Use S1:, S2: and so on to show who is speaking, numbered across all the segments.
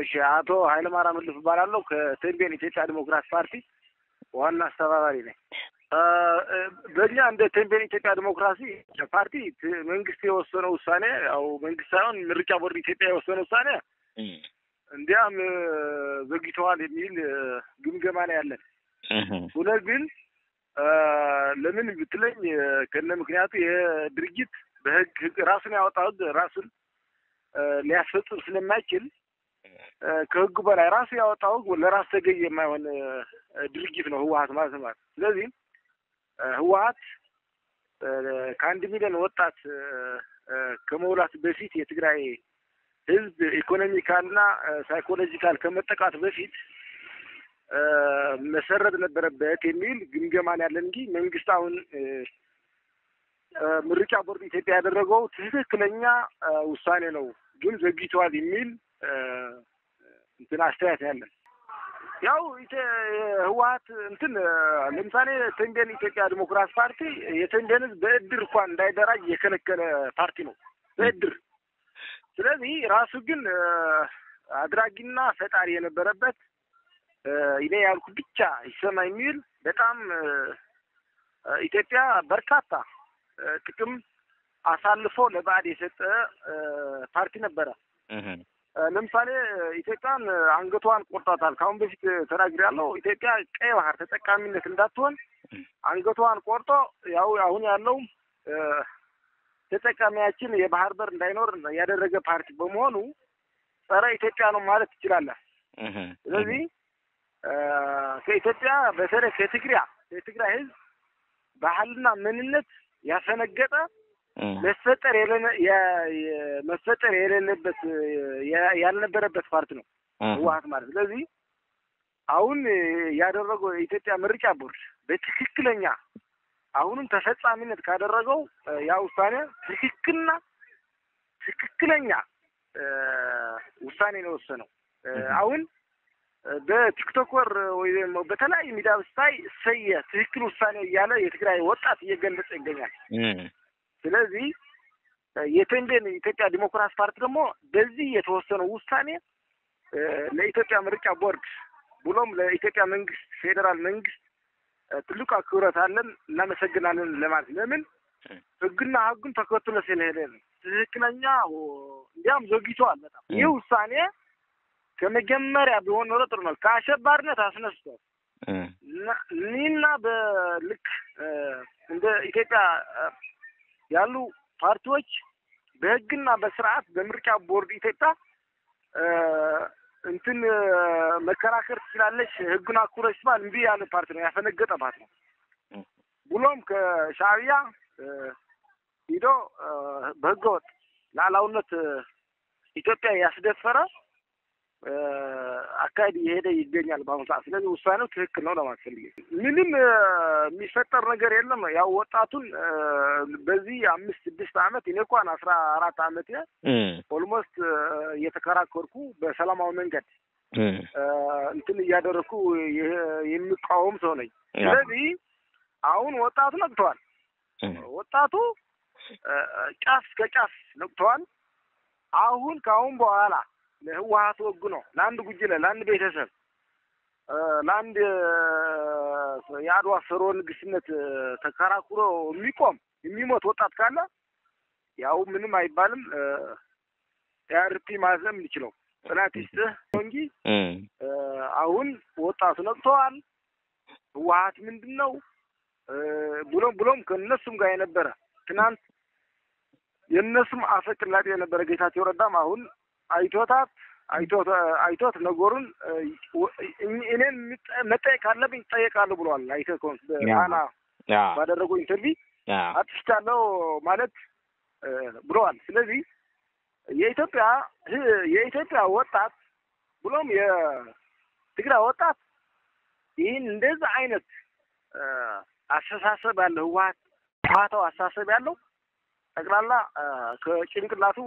S1: እሺ አቶ ኃይለማርያም ልፍ ባላለው ከቴምቤን ኢትዮጵያ ዲሞክራሲ ፓርቲ ዋና አስተባባሪ ነኝ። በእኛ እንደ ቴምቤን ኢትዮጵያ ዲሞክራሲ ፓርቲ መንግስት የወሰነው ውሳኔ ያው መንግስት ሳይሆን ምርጫ ቦርድ ኢትዮጵያ የወሰነው ውሳኔ እንዲያም ዘግይተዋል የሚል ግምገማ ነው ያለን። ሁለት ግን ለምን ብትለኝ ከነ ምክንያቱ የድርጅት በህግ ራሱን ያወጣው ራሱን ሊያስፈጽም ስለማይችል ከህግ በላይ ራሱ ያወጣው ለራስ ተገኝ የማይሆን ድርጅት ነው ህወሓት ማለት ነው። ስለዚህ ህወሓት ከአንድ ሚሊዮን ወጣት ከመውላት በፊት የትግራይ ህዝብ ኢኮኖሚካልና ሳይኮሎጂካል ከመጠቃት በፊት መሰረት ነበረበት የሚል ግምገማን ያለን እንጂ መንግስት አሁን ምርጫ ቦርድ ኢትዮጵያ ያደረገው ትክክለኛ ውሳኔ ነው ግን ዘግይቷል የሚል እንትን አስተያየት ያለን። ያው ህወሓት እንትን ለምሳሌ ቴምቤን ኢትዮጵያ ዲሞክራሲ ፓርቲ የቴምቤን በእድር እንኳን እንዳይደራጅ የከለከለ ፓርቲ ነው በእድር። ስለዚህ ራሱ ግን አድራጊና ፈጣሪ የነበረበት እኔ ያልኩ ብቻ ይሰማ የሚል በጣም ኢትዮጵያ በርካታ ጥቅም አሳልፎ ለባዕድ የሰጠ ፓርቲ ነበረ። ለምሳሌ ኢትዮጵያን አንገቷን ቆርጣታል። ካሁን በፊት ተናግሬያለሁ። ኢትዮጵያ ቀይ ባህር ተጠቃሚነት እንዳትሆን አንገቷን ቆርጦ ያው አሁን ያለው ተጠቃሚያችን የባህር በር እንዳይኖር ያደረገ ፓርቲ በመሆኑ ጸረ ኢትዮጵያ ነው ማለት ትችላለህ። ስለዚህ ከኢትዮጵያ በተለይ ከትግራይ ህዝብ ባህልና ምንነት ያፈነገጠ መፈጠር የሌለበት ያልነበረበት ፓርቲ ነው ህወሓት ማለት። ስለዚህ አሁን ያደረገው የኢትዮጵያ ምርጫ ቦርድ በትክክለኛ አሁንም ተፈጻሚነት ካደረገው ያ ውሳኔ ትክክለኛ ውሳኔ ነው የወሰነው። አሁን በቲክቶከር ወይ በተለያዩ ሚዲያ ስታይ ትክክል ውሳኔ እያለ የትግራይ ወጣት እየገለጸ ይገኛል። ስለዚህ የቴምቤን ኢትዮጵያ ዲሞክራሲ ፓርቲ ደግሞ በዚህ የተወሰነው ውሳኔ ለኢትዮጵያ ምርጫ ቦርድ ብሎም ለኢትዮጵያ መንግስት ፌዴራል መንግስት ትልቅ አክብሮት አለን፣ እናመሰግናለን ለማለት ለምን ህግና ህጉን ተከትሎ ስለሄደ ትክክለኛ እንዲያም ዘግይቷል በጣም። ይህ ውሳኔ ከመጀመሪያ ቢሆን ኖሮ ጥሩ ነው። ከአሸባሪነት አስነስቷል እና በልክ እንደ ኢትዮጵያ ያሉ ፓርቲዎች በህግና በስርዓት በምርጫ ቦርድ ኢትዮጵያ እንትን መከራከር ትችላለች። ህጉን አክብረሽ ሲባል እምቢ ያለ ፓርቲ ነው፣ ያፈነገጠ ፓርቲ ነው። ብሎም ከሻዕቢያ ሂዶ በህገወጥ ሉዓላዊነት ኢትዮጵያ ያስደፈረ አካሄድ እየሄደ ይገኛል በአሁኑ ሰዓት። ስለዚህ ውሳኔው ትክክል ነው ለማለት ፈልጌ። ምንም የሚፈጠር ነገር የለም። ያው ወጣቱን በዚህ 5-6 ዓመት እኔ እንኳን 14 ዓመት ኦልሞስት እየተከራከርኩ በሰላማዊ መንገድ እንትን እያደረኩ የሚቃወም ሰው ነኝ። ስለዚህ አሁን ወጣቱ ነቅተዋል። ወጣቱ ጫፍ ከጫፍ ነቅተዋል። ከአሁን በኋላ ለህወሓት ወግ ነው ለአንድ ጉጅለ ለአንድ ቤተሰብ ለአንድ የአድዋ ሰርወ ንግስነት ተከራክሮ የሚሞት ወጣት ካለ ያው ምንም አይባልም። ያርፒ ማዘም ይችላል ጥናትስ እንጂ አሁን ወጣቱ ነቅተዋል። ህወሓት ምንድነው ብሎም ከነሱም ጋር የነበረ ትናንት የነሱም አፈቅላጤ የነበረ ጌታቸው ረዳም አሁን አይቶት ነገሩን እኔን መጠየቅ ካለብኝ እጠየቃለሁ ብለዋል። አይተኮን በአና ባደረገው ኢንተርቪው አጥፍቻለሁ ማለት ብለዋል። ስለዚህ የኢትዮጵያ ወጣት ብሎም የትግራይ ወጣት ይህን እንደዚህ አይነት አስተሳሰብ ያለው ህወሓታው አስተሳሰብ ያለው ጠቅላላ ከጭንቅላቱ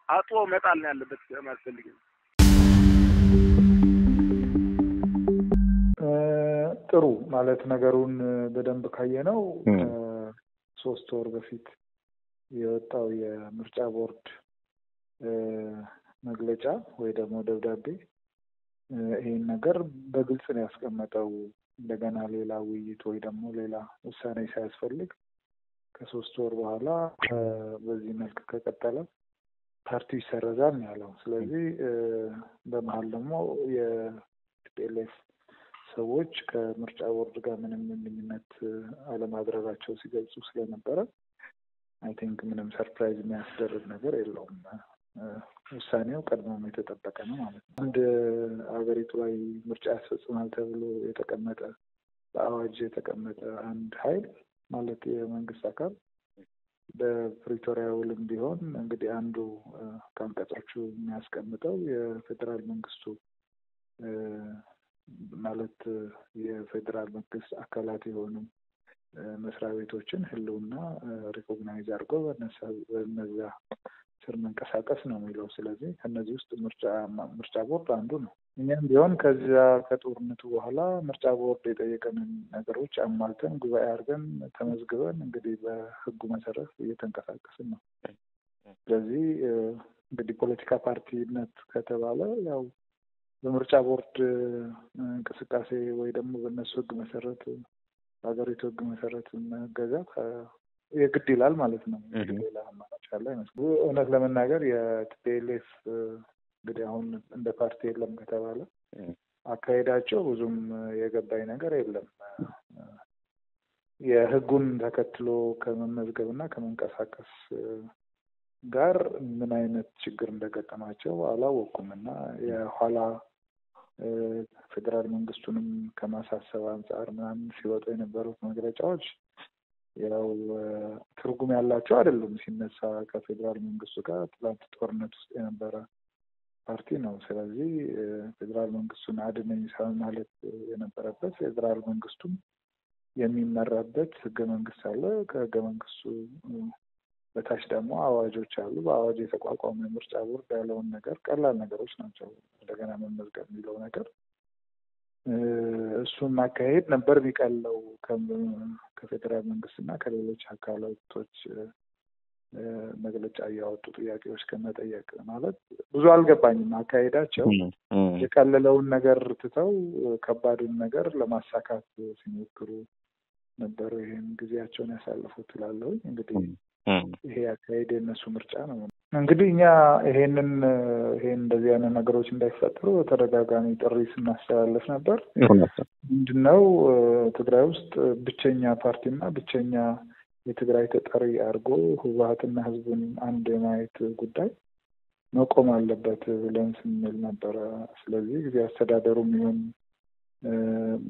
S1: አጥቶ መጣል ነው ያለበት ማለት ነው።
S2: ጥሩ ማለት ነገሩን በደንብ ካየነው 3 ወር በፊት የወጣው የምርጫ ቦርድ መግለጫ ወይ ደግሞ ደብዳቤ ይሄን ነገር በግልጽ ነው ያስቀመጠው። እንደገና ሌላ ውይይት ወይ ደግሞ ሌላ ውሳኔ ሳያስፈልግ ከ3 ወር በኋላ በዚህ መልክ ከቀጠለ ፓርቲው ይሰረዛል ነው ያለው። ስለዚህ በመሀል ደግሞ የቲፒኤልኤፍ ሰዎች ከምርጫ ቦርድ ጋር ምንም ግንኙነት አለማድረጋቸው ሲገልጹ ስለነበረ አይ ቲንክ ምንም ሰርፕራይዝ የሚያስደርግ ነገር የለውም። ውሳኔው ቀድሞም የተጠበቀ ነው ማለት ነው። አንድ ሀገሪቱ ላይ ምርጫ ያስፈጽማል ተብሎ የተቀመጠ በአዋጅ የተቀመጠ አንድ ኃይል ማለት የመንግስት አካል በፕሪቶሪያ ውልም ቢሆን እንግዲህ አንዱ ከአንቀጾቹ የሚያስቀምጠው የፌዴራል መንግስቱ ማለት የፌዴራል መንግስት አካላት የሆኑ መስሪያ ቤቶችን ህልውና ሪኮግናይዝ አድርጎ በነዛ ስር መንቀሳቀስ ነው የሚለው። ስለዚህ ከነዚህ ውስጥ ምርጫ ቦርድ አንዱ ነው። እኛም ቢሆን ከዚያ ከጦርነቱ በኋላ ምርጫ ቦርድ የጠየቀንን ነገሮች አሟልተን ጉባኤ አድርገን ተመዝግበን እንግዲህ በህጉ መሰረት እየተንቀሳቀስን ነው። ስለዚህ እንግዲህ ፖለቲካ ፓርቲነት ከተባለ ያው በምርጫ ቦርድ እንቅስቃሴ ወይ ደግሞ በእነሱ ህግ መሰረት በሀገሪቱ ህግ መሰረት መገዛት የግድ ይላል ማለት ነው። ሌላ አማራጭ ያለ አይመስልም። እውነት ለመናገር የቲፒኤልኤፍ እንግዲህ አሁን እንደ ፓርቲ የለም ከተባለ አካሄዳቸው ብዙም የገባኝ ነገር የለም። የህጉን ተከትሎ ከመመዝገብና ከመንቀሳቀስ ጋር ምን አይነት ችግር እንደገጠማቸው አላወቅኩም እና የኋላ ፌዴራል መንግስቱንም ከማሳሰብ አንጻር ምናምን ሲወጡ የነበሩት መግለጫዎች ያው ትርጉም ያላቸው አይደሉም። ሲነሳ ከፌዴራል መንግስቱ ጋር ትላንት ጦርነት ውስጥ የነበረ ፓርቲ ነው። ስለዚህ ፌዴራል መንግስቱን አድነኝ ማለት የነበረበት ፌዴራል መንግስቱም የሚመራበት ህገ መንግስት አለ። ከህገ መንግስቱ በታች ደግሞ አዋጆች አሉ። በአዋጅ የተቋቋመ ምርጫ ቦርድ ያለውን ነገር ቀላል ነገሮች ናቸው። እንደገና መመዝገብ የሚለው ነገር እሱን ማካሄድ ነበር ቢቀለው ከፌዴራል መንግስትና ከሌሎች አካላቶች መግለጫ እያወጡ ጥያቄዎች ከመጠየቅ ማለት ብዙ አልገባኝም። አካሄዳቸው የቀለለውን ነገር ትተው ከባዱን ነገር ለማሳካት ሲሞክሩ ነበሩ። ይሄን ጊዜያቸውን ያሳልፉት እላለሁ። እንግዲህ ይሄ አካሄድ የእነሱ ምርጫ ነው። እንግዲህ እኛ ይሄን እንደዚህ አይነት ነገሮች እንዳይፈጠሩ ተደጋጋሚ ጥሪ ስናስተላልፍ ነበር። ምንድነው ትግራይ ውስጥ ብቸኛ ፓርቲና ብቸኛ የትግራይ ተጠሪ አድርጎ ህወሓትና ህዝቡን አንድ የማየት ጉዳይ መቆም አለበት ብለን ስንል ነበረ። ስለዚህ ጊዜ አስተዳደሩም ይሁን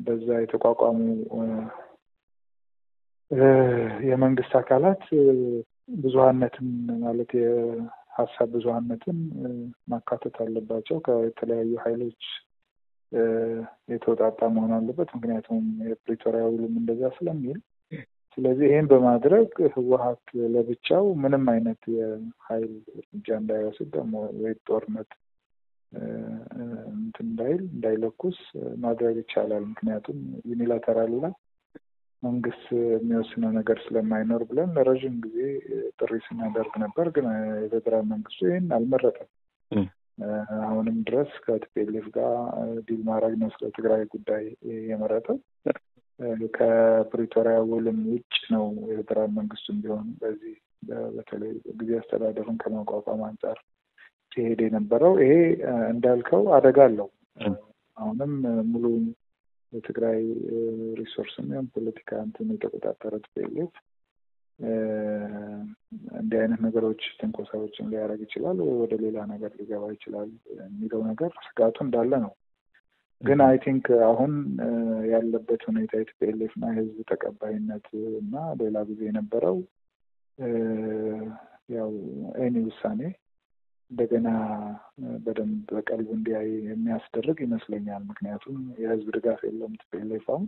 S2: በዛ የተቋቋሙ የመንግስት አካላት ብዙሃነትን ማለት የሀሳብ ብዙሃነትን ማካተት አለባቸው። ከተለያዩ ኃይሎች የተወጣጣ መሆን አለበት። ምክንያቱም የፕሪቶሪያ ውልም እንደዛ ስለሚል። ስለዚህ ይሄን በማድረግ ህወሓት ለብቻው ምንም አይነት የኃይል እርምጃ እንዳይወስድ ደግሞ ወይ ጦርነት እንዳይለኩስ ማድረግ ይቻላል። ምክንያቱም ዩኒላተራል ላይ መንግስት የሚወስነው ነገር ስለማይኖር ብለን ለረዥም ጊዜ ጥሪ ስናደርግ ነበር። ግን የፌዴራል መንግስቱ ይህን አልመረጠም። አሁንም ድረስ ከቲፒኤልኤፍ ጋር ዲል ማድረግ ነው ስለ ትግራይ ጉዳይ የመረጠው። ከፕሪቶሪያ ውልም ውጭ ነው የፌዴራል መንግስቱም ቢሆን በዚህ በተለይ ጊዜ አስተዳደሩን ከማቋቋም አንጻር ሲሄድ የነበረው። ይሄ እንዳልከው አደጋ አለው። አሁንም ሙሉ የትግራይ ሪሶርስም ያን ፖለቲካ እንትን የተቆጣጠረ ቲፒኤልኤፍ እንዲህ አይነት ነገሮች ትንኮሳዎችን ሊያደርግ ይችላል ወይ ወደ ሌላ ነገር ሊገባ ይችላል የሚለው ነገር ስጋቱ እንዳለ ነው። ግን አይ ቲንክ አሁን ያለበት ሁኔታ የቲፒኤልኤፍ እና የህዝብ ተቀባይነት እና ሌላ ጊዜ የነበረው ያው ኤኒ ውሳኔ እንደገና በደንብ በቀልብ እንዲያይ የሚያስደርግ ይመስለኛል። ምክንያቱም የህዝብ ድጋፍ የለውም ቲፒኤልኤፍ አሁን።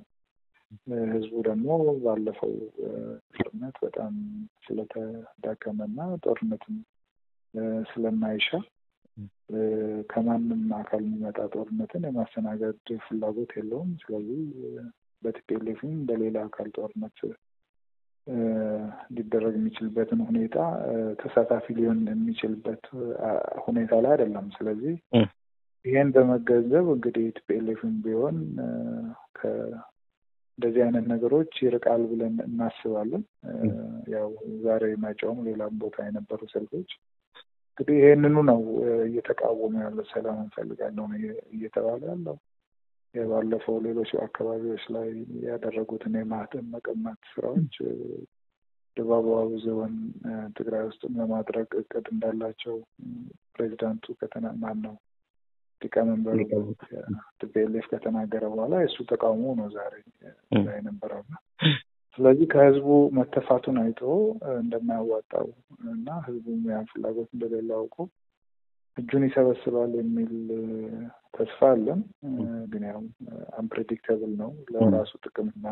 S2: ህዝቡ ደግሞ ባለፈው ጦርነት በጣም ስለተዳከመና ጦርነትም ስለማይሻ ከማንም አካል የሚመጣ ጦርነትን የማስተናገድ ፍላጎት የለውም። ስለዚህ በቲፒኤልኤፍም በሌላ አካል ጦርነት ሊደረግ የሚችልበትን ሁኔታ ተሳታፊ ሊሆን የሚችልበት ሁኔታ ላይ አይደለም። ስለዚህ ይሄን በመገንዘብ እንግዲህ ቲፒኤልኤፍም ቢሆን እንደዚህ አይነት ነገሮች ይርቃል ብለን እናስባለን። ያው ዛሬ ማጫውም ሌላም ቦታ የነበሩ ሰልፎች እንግዲህ ይሄንኑ ነው እየተቃወሙ ያለው። ሰላም እንፈልጋለሁ ነው እየተባለ ያለው። የባለፈው ሌሎች አካባቢዎች ላይ ያደረጉትን የማህተም መቀማት ስራዎች ደቡብ ዞን ትግራይ ውስጥም ለማድረግ እቅድ እንዳላቸው ፕሬዚዳንቱ ማን ነው ሊቀመንበሩ ቲፒኤልኤፍ ከተናገረ በኋላ እሱ ተቃውሞ ነው ዛሬ ላይ ነበረው። ስለዚህ ከህዝቡ መተፋቱን አይቶ እንደማያዋጣው እና ህዝቡም ያን ፍላጎት እንደሌለው አውቆ እጁን ይሰበስባል የሚል ተስፋ አለን። ግን ያው አንፕሬዲክተብል ነው። ለራሱ ጥቅምና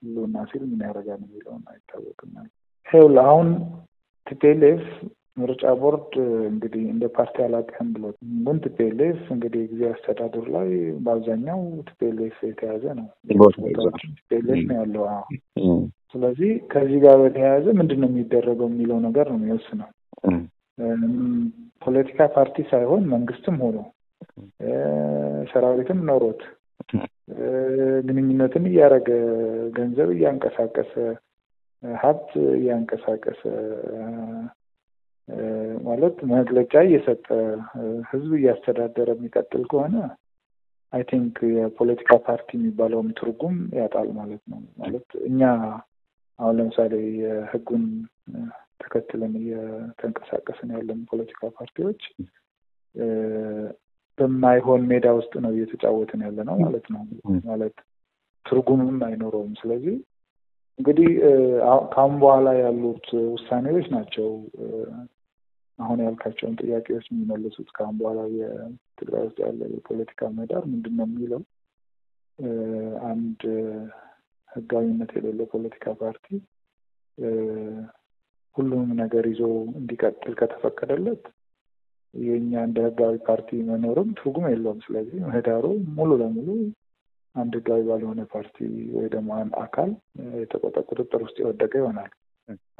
S2: ሁሉና ሲል ምን ያደርጋል የሚለውን አይታወቅም። ይኸውልህ አሁን ቲፒኤልኤፍ ምርጫ ቦርድ እንግዲህ እንደ ፓርቲ አላውቅም ብሎት፣ ግን ቲፒኤልኤፍ እንግዲህ ጊዜ አስተዳደር ላይ በአብዛኛው ቲፒኤልኤፍ የተያዘ ነው። ቲፒኤልኤፍ ነው ያለው። ስለዚህ ከዚህ ጋር በተያያዘ ምንድን ነው የሚደረገው የሚለው ነገር ነው የሚወስነው። ፖለቲካ ፓርቲ ሳይሆን መንግስትም ሆኖ ሰራዊትም ኖሮት ግንኙነትን እያደረገ ገንዘብ እያንቀሳቀሰ ሀብት እያንቀሳቀሰ ማለት መግለጫ እየሰጠ ህዝብ እያስተዳደረ የሚቀጥል ከሆነ አይ ቲንክ የፖለቲካ ፓርቲ የሚባለውም ትርጉም ያጣል ማለት ነው። ማለት እኛ አሁን ለምሳሌ የህጉን ተከትለን እየተንቀሳቀስን ያለን ፖለቲካ ፓርቲዎች በማይሆን ሜዳ ውስጥ ነው እየተጫወትን ያለ ነው ማለት ነው። ማለት ትርጉምም አይኖረውም። ስለዚህ እንግዲህ ካሁን በኋላ ያሉት ውሳኔዎች ናቸው አሁን ያልካቸውን ጥያቄዎች የሚመልሱት። ካሁን በኋላ የትግራይ ውስጥ ያለ የፖለቲካ ምህዳር ምንድን ነው የሚለው አንድ ህጋዊነት የሌለው ፖለቲካ ፓርቲ ሁሉም ነገር ይዞ እንዲቀጥል ከተፈቀደለት የኛ እንደ ህጋዊ ፓርቲ መኖርም ትርጉም የለውም። ስለዚህ ምህዳሩ ሙሉ ለሙሉ አንድ ህጋዊ ባልሆነ ፓርቲ ወይ ደግሞ አንድ አካል ቁጥጥር ውስጥ የወደቀ ይሆናል።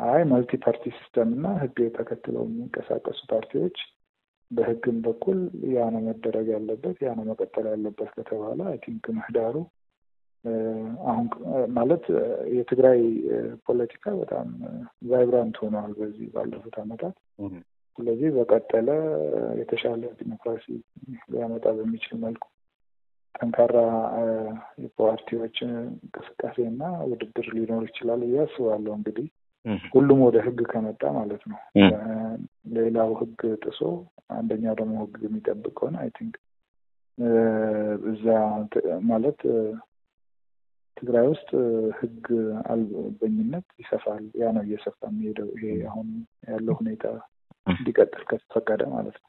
S2: አይ መልቲ ፓርቲ ሲስተም እና ህግ ተከትለው የሚንቀሳቀሱ ፓርቲዎች በህግም በኩል ያ ነው መደረግ ያለበት፣ ያ ነው መቀጠል ያለበት ከተባለ አይ ቲንክ ምህዳሩ አሁን ማለት የትግራይ ፖለቲካ በጣም ቫይብራንት ሆኗል በዚህ ባለፉት ዓመታት። ስለዚህ በቀጠለ የተሻለ ዲሞክራሲ ሊያመጣ በሚችል መልኩ ጠንካራ የፓርቲዎች እንቅስቃሴና ውድድር ሊኖር ይችላል እያስባለሁ። እንግዲህ ሁሉም ወደ ህግ ከመጣ ማለት ነው። ሌላው ህግ ጥሶ አንደኛው ደግሞ ህግ የሚጠብቅ ከሆነ አይ ቲንክ እዛ ማለት ትግራይ ውስጥ ህግ አልበኝነት ይሰፋል። ያ ነው እየሰፋ የሚሄደው። ይሄ አሁን ያለው ሁኔታ እንዲቀጥል ከተፈቀደ ማለት ነው።